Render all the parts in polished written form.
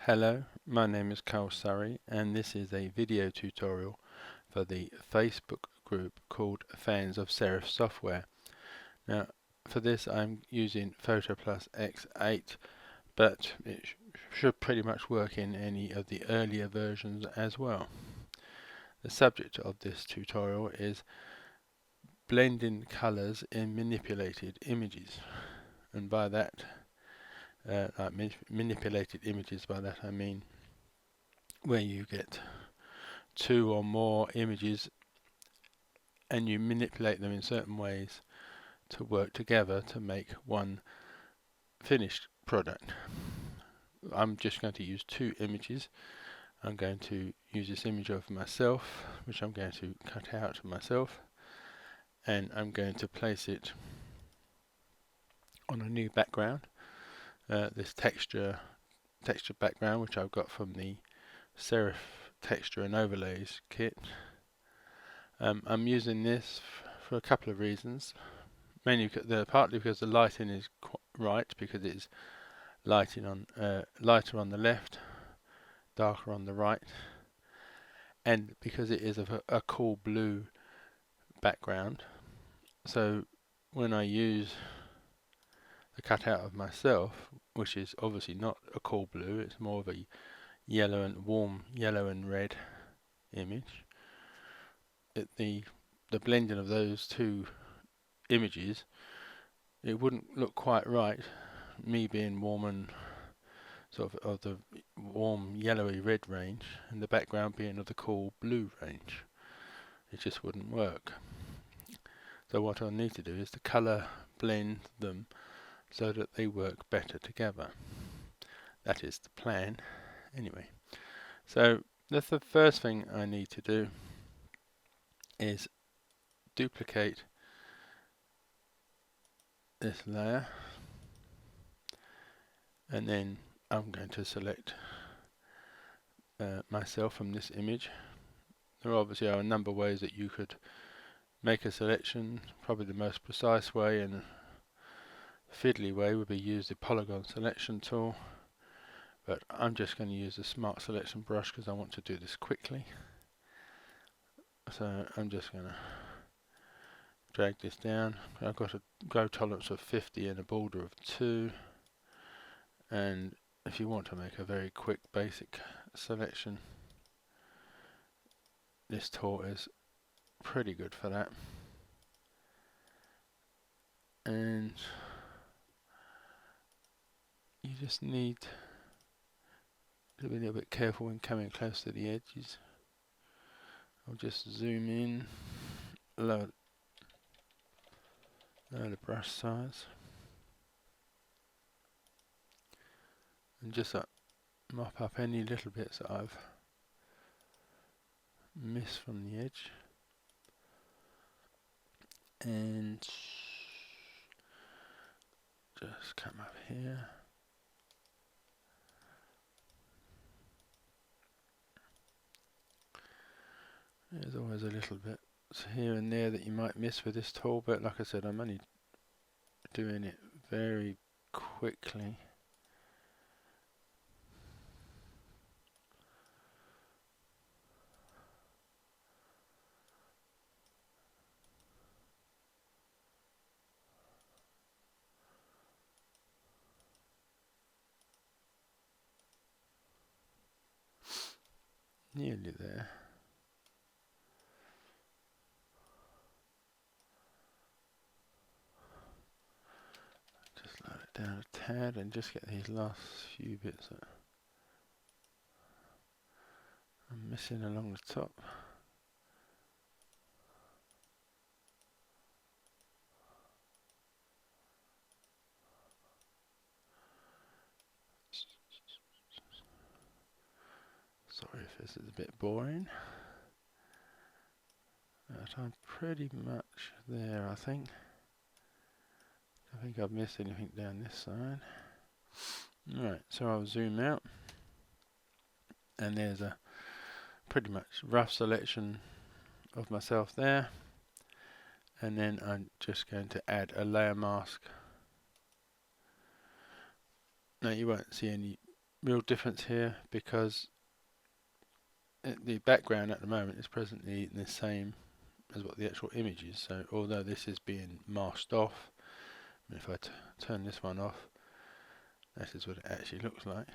Hello, my name is Carl Surrey and this is a video tutorial for the Facebook group called Fans of Serif Software. Now for this I'm using PhotoPlus X8, but it should pretty much work in any of the earlier versions as well. The subject of this tutorial is blending colors in manipulated images, and by that manipulated images, by that I mean where you get two or more images and you manipulate them in certain ways to work together to make one finished product. I'm just going to use two images. I'm going to use this image of myself, which I'm going to cut out myself, and I'm going to place it on a new background. This texture background, which I've got from the Serif texture and overlays kit. I'm using this for a couple of reasons. Mainly partly because the lighting is right, because it's lighting on lighter on the left, darker on the right, and because it is of a cool blue background. So when I use the cutout of myself, which is obviously not a cool blue, it's more of a yellow and warm yellow and red image, the blending of those two images, it wouldn't look quite right, me being warm and sort of the warm yellowy red range and the background being of the cool blue range. It just wouldn't work. So what I'll need to do is to colour blend them so that they work better together. That is the plan anyway. So that's the first thing I need to do, is duplicate this layer, and then I'm going to select myself from this image. There obviously are a number of ways that you could make a selection. Probably the most precise way and fiddly way would be use the polygon selection tool, but I'm just going to use the smart selection brush because I want to do this quickly. So I'm just going to drag this down. I've got a glow tolerance of 50 and a border of 2, and if you want to make a very quick basic selection, this tool is pretty good for that. And you just need to be a little bit careful when coming close to the edges. I'll just zoom in, lower the brush size, and just mop up any little bits that I've missed from the edge, and just come up here. There's always a little bit here and there that you might miss with this tool, but like I said, I'm only doing it very quickly. Nearly there. Just lower it down a tad and just get these last few bits that I'm missing along the top. Sorry if this is a bit boring, but I'm pretty much there, I think. I think I've missed anything down this side. Right, so I'll zoom out, and there's a pretty much rough selection of myself there, and then I'm just going to add a layer mask. Now you won't see any real difference here because the background at the moment is presently the same as what the actual image is. So although this is being masked off, and if I turn this one off, this is what it actually looks like.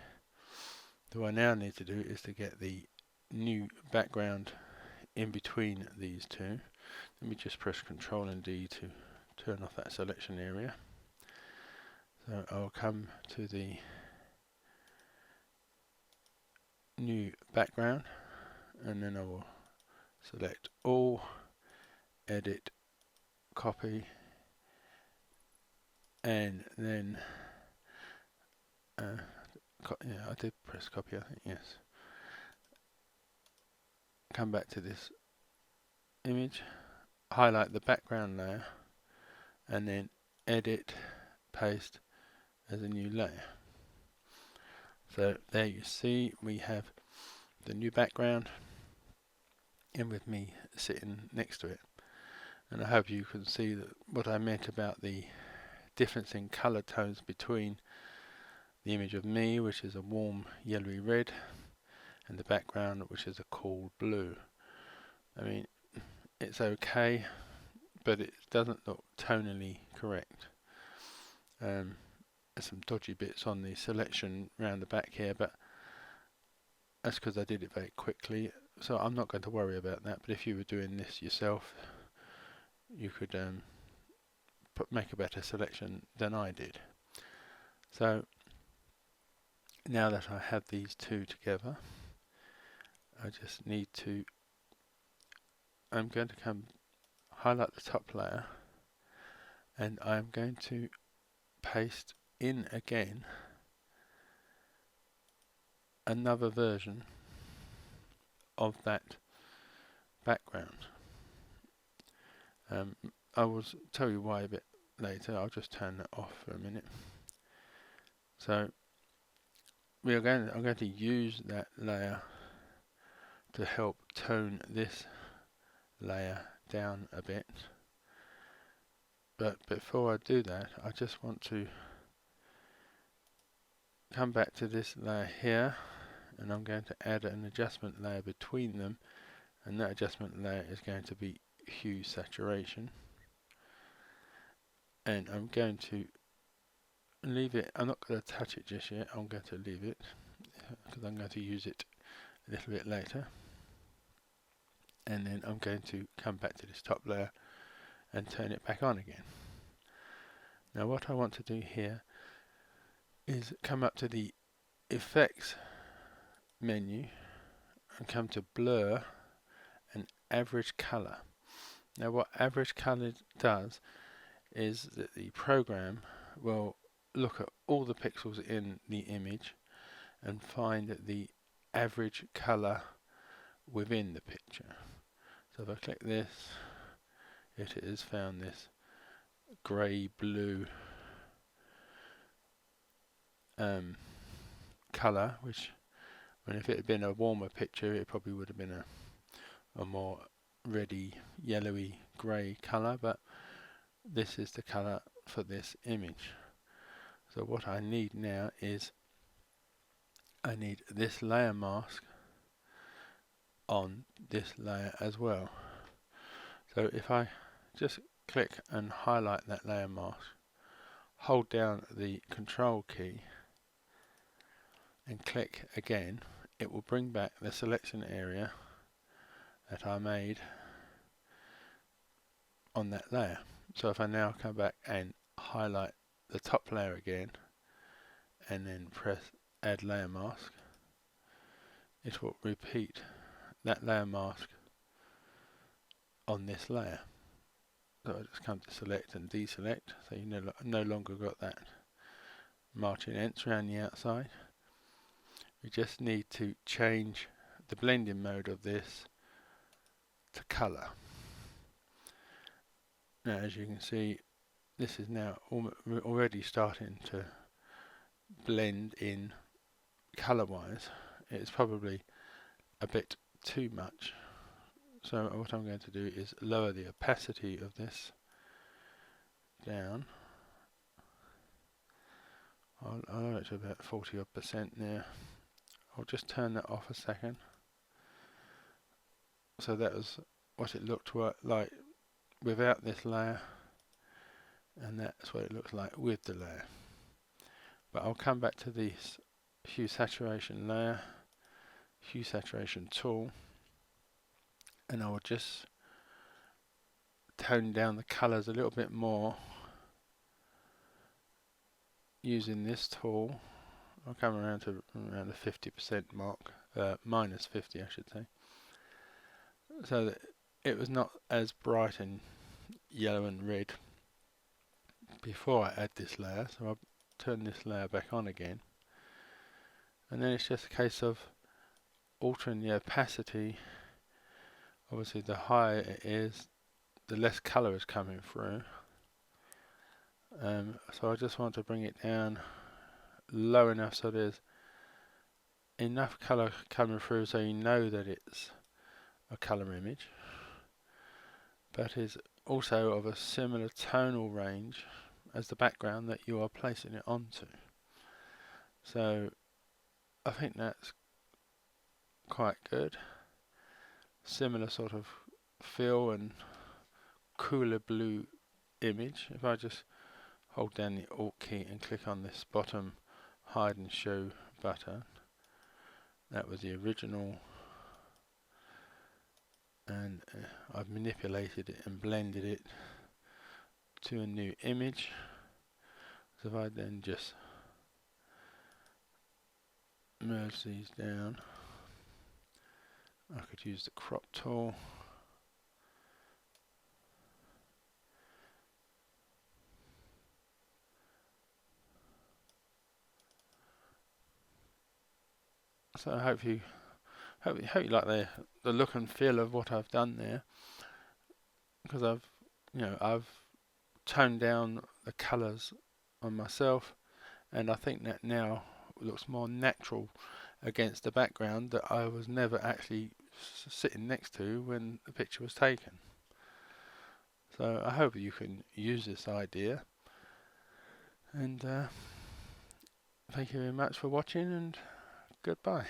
So what I now need to do is to get the new background in between these two. Let me just press Ctrl and D to turn off that selection area. So I'll come to the new background, and then I will select all, edit, copy, and then yeah, I did press copy, I think, yes. Come back to this image, highlight the background layer, and then edit, paste as a new layer. So there you see we have the new background, and with me sitting next to it. And I hope you can see that what I meant about the difference in color tones between the image of me, which is a warm yellowy red, and the background, which is a cool blue. I mean, it's okay, but it doesn't look tonally correct. There's some dodgy bits on the selection around the back here, but that's because I did it very quickly, so I'm not going to worry about that. But if you were doing this yourself, you could make a better selection than I did. So now that I have these two together, I just need to, I'm going to come highlight the top layer, and I'm going to paste in again another version of that background. I will tell you why a bit later. I'll just turn that off for a minute. So I'm going to use that layer to help tone this layer down a bit. But before I do that, I just want to come back to this layer here, and I'm going to add an adjustment layer between them, and that adjustment layer is going to be hue saturation. And I'm going to leave it, I'm not going to touch it just yet, I'm going to leave it because I'm going to use it a little bit later. And then I'm going to come back to this top layer and turn it back on again. Now what I want to do here is come up to the effects menu and come to blur and average color. Now what average color does is that the program will look at all the pixels in the image and find the average color within the picture. So if I click this, it has found this grey blue colour, which, when if it had been a warmer picture, it probably would have been a more reddy, yellowy, grey colour, but this is the colour for this image. So what I need now is I need this layer mask on this layer as well. So if I just click and highlight that layer mask, hold down the Control key and click again, it will bring back the selection area that I made on that layer. So if I now come back and highlight the top layer again and then press add layer mask, it will repeat that layer mask on this layer. So I just come to select and deselect, so you no longer got that marching ants around the outside. We just need to change the blending mode of this to color. Now as you can see, this is now already starting to blend in color wise. It's probably a bit too much, so what I'm going to do is lower the opacity of this down. I know it's about 40% now. I'll just turn that off a second. So that was what it looked like without this layer, and that's what it looks like with the layer. But I'll come back to this hue saturation layer, hue saturation tool, and I will just tone down the colors a little bit more using this tool. I'll come around to around the 50% mark, minus 50 I should say, so that it was not as bright and yellow and red before I add this layer. So I'll turn this layer back on again, and then it's just a case of altering the opacity. Obviously the higher it is, the less colour is coming through. So I just want to bring it down low enough so there's enough colour coming through so you know that it's a colour image, but is also of a similar tonal range as the background that you are placing it onto. So I think that's quite good. Similar sort of feel and cooler blue image. If I just hold down the Alt key and click on this bottom hide and show button, that was the original, and I've manipulated it and blended it to a new image. So if I then just merge these down, I could use the crop tool. So I hope you like the look and feel of what I've done there, because I've toned down the colours on myself, and I think that now looks more natural against the background that I was never actually sitting next to when the picture was taken. So I hope you can use this idea, and thank you very much for watching, and goodbye.